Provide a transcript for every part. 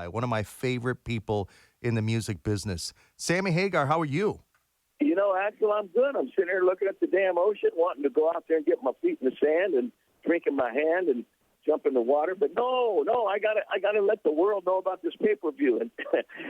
guy, one of my favorite people in the music business. Sammy Hagar, how are you? You know, Axel, I'm good. I'm sitting here looking at the damn ocean, wanting to go out there and get my feet in the sand and drink in my hand and jump in the water. But no, I gotta let the world know about this pay-per-view. And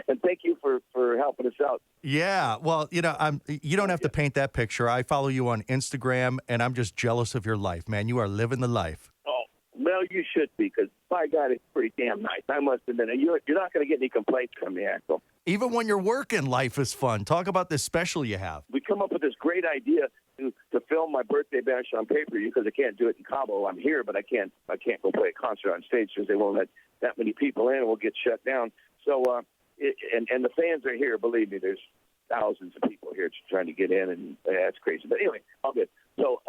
and thank you for helping us out. Yeah, well, you don't have to paint that picture. I follow you on Instagram, and I'm just jealous of your life, man. You are living the life. Oh, well, you should be, because by God, it's pretty damn nice. I must admit, you're not going to get any complaints from me, Axel. Even when you're working, life is fun. Talk about this special you have. We come up with this great idea to film my birthday bash on pay-per-view, because I can't do it in Cabo. I'm here, but I can't go play a concert on stage because they won't let that many people in, and we'll get shut down. So, and the fans are here. Believe me, there's thousands of people here trying to get in, and it's crazy. But anyway, all good. So,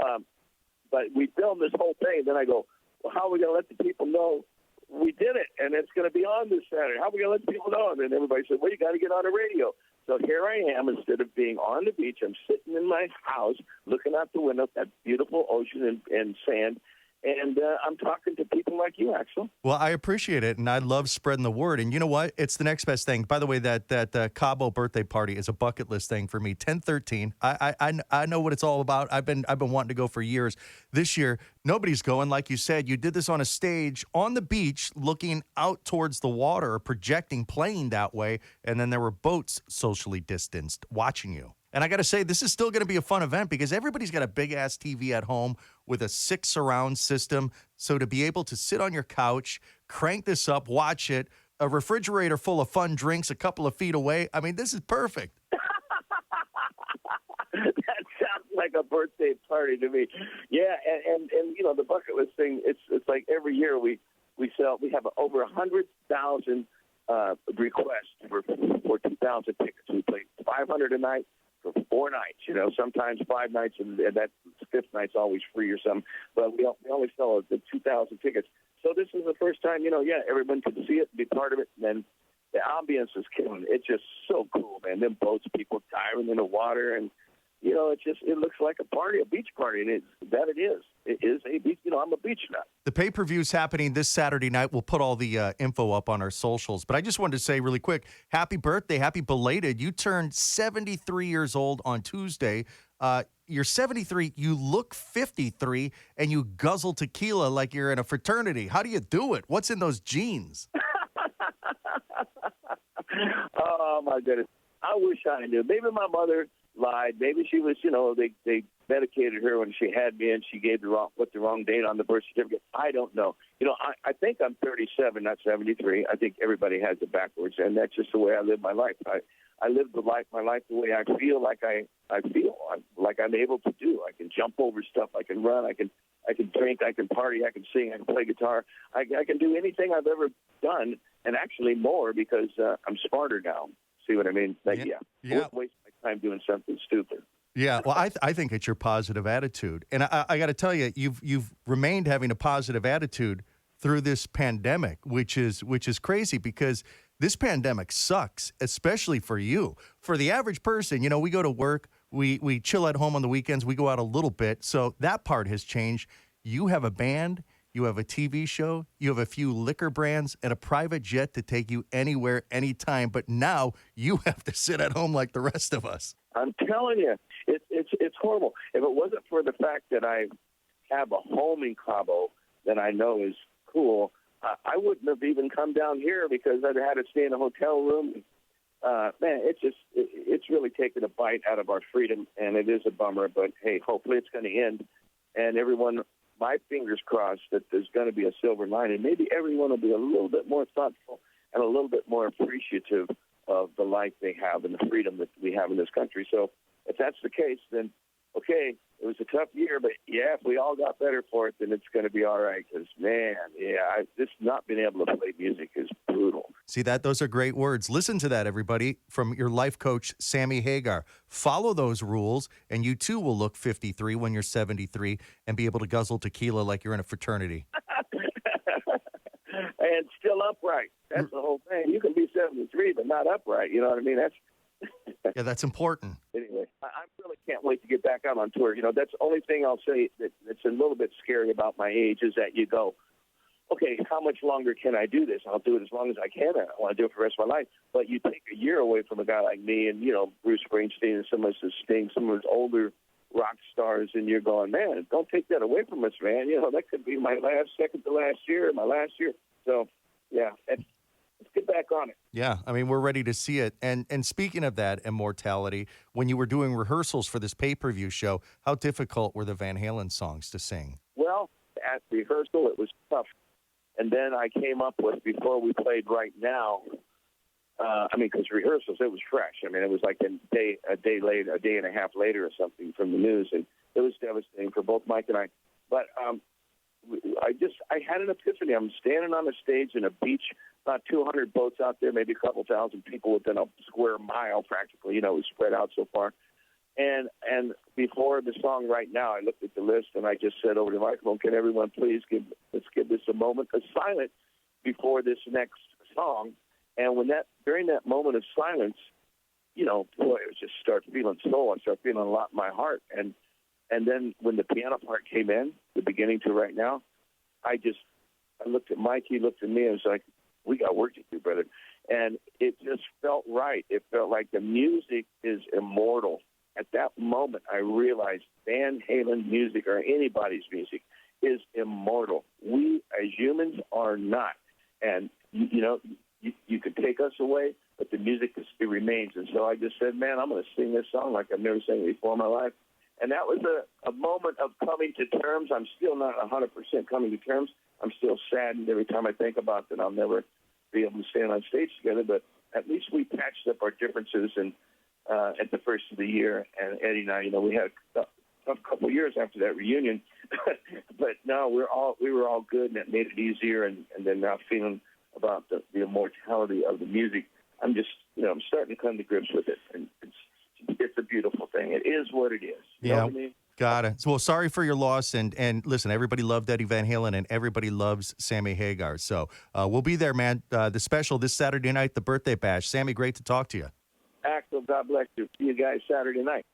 but we filmed this whole thing. Then I go, well, how are we going to let the people know we did it, and it's going to be on this Saturday? How are we going to let the people know? And then everybody said, well, you got to get on the radio. So here I am. Instead of being on the beach, I'm sitting in my house looking out the window at beautiful ocean and sand, and I'm talking to people like you, Axel. Well, I appreciate it, and I love spreading the word. And you know what? It's the next best thing. By the way, that Cabo birthday party is a bucket list thing for me. 10/13. I know what it's all about. I've been wanting to go for years. This year, nobody's going. Like you said, you did this on a stage on the beach, looking out towards the water, projecting, playing that way, and then there were boats socially distanced watching you. And I got to say, this is still going to be a fun event because everybody's got a big-ass TV at home with a 6 surround system. So to be able to sit on your couch, crank this up, watch it, a refrigerator full of fun drinks a couple of feet away, I mean, this is perfect. That sounds like a birthday party to me. Yeah, and you know, the bucket list thing, it's like every year we have over 100,000 requests for 2,000 tickets. We play 500 a night for 4 nights, you know, sometimes 5 nights, and that 5th night's always free or something. But we only sell the 2,000 tickets. So this is the first time, you know, everyone could see it, be part of it, and then the ambience is killing. It's just so cool, man. Them boats, people diving in the water, and you know, it looks like a party, a beach party, and it is. It is a beach. You know, I'm a beach nut. The pay-per-view's happening this Saturday night. We'll put all the info up on our socials. But I just wanted to say really quick, happy birthday, happy belated. You turned 73 years old on Tuesday. You're 73, you look 53, and you guzzle tequila like you're in a fraternity. How do you do it? What's in those jeans? Oh, my goodness. I wish I knew. Maybe my mother lied. Maybe she was, you know, they medicated her when she had me and she gave put the wrong date on the birth certificate. I don't know. You know, I think I'm 37, not 73. I think everybody has it backwards, and that's just the way I live my life. I live my life the way I feel like I feel, like I'm able to do. I can jump over stuff. I can run. I can drink. I can party. I can sing. I can play guitar. I can do anything I've ever done, and actually more, because I'm smarter now. See what I mean? Like, yeah. I won't waste my time doing something stupid. Yeah, well, I think it's your positive attitude. And I got to tell you, you've remained having a positive attitude through this pandemic, which is crazy, because this pandemic sucks, especially for you. For the average person, you know, we go to work, we chill at home on the weekends, we go out a little bit. So that part has changed. You have a band, you have a TV show, you have a few liquor brands, and a private jet to take you anywhere, anytime. But now you have to sit at home like the rest of us. I'm telling you, it's horrible. If it wasn't for the fact that I have a home in Cabo that I know is cool, I wouldn't have even come down here, because I'd had to stay in a hotel room. Man, it's really taken a bite out of our freedom, and it is a bummer. But hey, hopefully it's going to end, and everyone, my fingers crossed that there's going to be a silver lining. Maybe everyone will be a little bit more thoughtful and a little bit more appreciative of the life they have and the freedom that we have in this country. So if that's the case, then okay, it was a tough year, but yeah, if we all got better for it, then it's going to be all right. Because man, just not being able to play music is brutal. See that? Those are great words. Listen to that, everybody, from your life coach, Sammy Hagar. Follow those rules, and you too will look 53 when you're 73 and be able to guzzle tequila like you're in a fraternity. And still upright. That's the whole thing. You can be 73, but not upright. You know what I mean? Yeah, that's important. Anyway, I really can't wait to get back out on tour. You know, that's the only thing I'll say that's a little bit scary about my age is that you go, okay, how much longer can I do this? I'll do it as long as I can. I want to do it for the rest of my life. But you take a year away from a guy like me and, Bruce Springsteen and some of his Sting, some of his older rock stars, and you're going, man, don't take that away from us, man. That could be my second to last year, my last year. So, yeah, let's get back on it. Yeah, I mean, we're ready to see it. And speaking of that immortality, when you were doing rehearsals for this pay-per-view show, how difficult were the Van Halen songs to sing? Well, at rehearsal, it was tough. And then I came up with, before we played Right Now, because rehearsals, it was fresh. I mean, it was like a day later, a day and a half later or something from the news, and it was devastating for both Mike and I. But I had an epiphany. I'm standing on a stage in a beach, about 200 boats out there, maybe a couple thousand people within a square mile practically. It was spread out so far. And before the song Right Now, I looked at the list and I just said over the microphone, can everyone please let's give this a moment of silence before this next song. And during that moment of silence, it was just start feeling soul. I start feeling a lot in my heart. And then when the piano part came in, the beginning to Right Now, I looked at Mike, he looked at me, and was like, we got work to do, brother. And it just felt right. It felt like the music is immortal. At that moment, I realized Van Halen music or anybody's music is immortal. We, as humans, are not. And, you could take us away, but the music, it remains. And so I just said, man, I'm going to sing this song like I've never sang it before in my life. And that was a moment of coming to terms. I'm still not 100% coming to terms. I'm still saddened every time I think about that I'll never be able to stand on stage together. But at least we patched up our differences and at the first of the year. And Eddie and I, we had a tough couple of years after that reunion. But no, we were all good, and it made it easier. And then now feeling about the immortality of the music, I'm just, I'm starting to come to grips with it. And it's a beautiful thing. It is what it is. You know what I mean? Got it. Well, sorry for your loss. And listen, everybody loved Eddie Van Halen, and everybody loves Sammy Hagar. So we'll be there, man. The special this Saturday night, the birthday bash. Sammy, great to talk to you. Axel, God bless you. See you guys Saturday night.